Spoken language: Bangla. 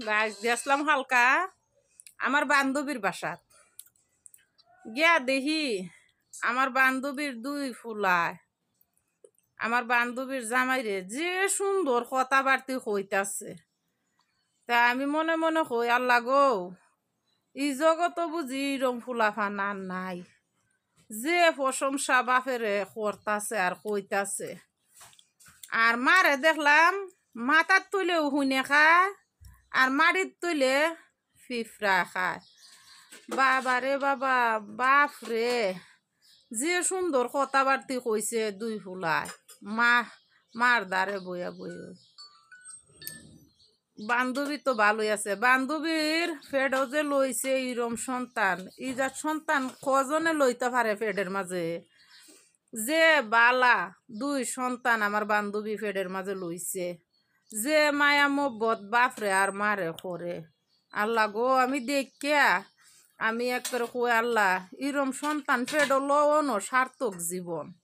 গাছ দিয়েছিলাম হালকা আমার বান্ধবীর বাসাত গিয়া দেখি আমার বান্ধবীর দুই ফুলায় আমার বান্ধবীর জামাইরে যে সুন্দর কথাবার্তি হইতাছে। তা আমি মনে মনে কই আল্লাহ গো, এই জগত বুঝি এরম ফুলাফান আর নাই, যে প্রশংসা বাপেরে করতাছে আর কইতাছে। আর মারে দেখলাম মাথার তুলেও হুনে খায় আর মাটির তুলে ফিফরা খায়। বাবা রে বাবা, বাপ রে, যে সুন্দর কথাবার্তি কইছে দুই ফুলায় মার দ্বারে বইয়া বইয়া। বান্ধবী তো ভালোই আছে, বান্ধবীর ফেডও যে লইছে ইরম সন্তান, ইজার সন্তান কজনে লইতে পারে ফেডের মাঝে? যে বালা দুই সন্তান আমার বান্ধবী ফেডের মাঝে লইছে, যে মায়া মোহব্বত বাপরে আর মারে করে। আল্লাহ গো, আমি দেখিয়া আমি একবারে কই আল্লাহ, ইরম সন্তান ফেডও লওয়ানো সার্থক জীবন।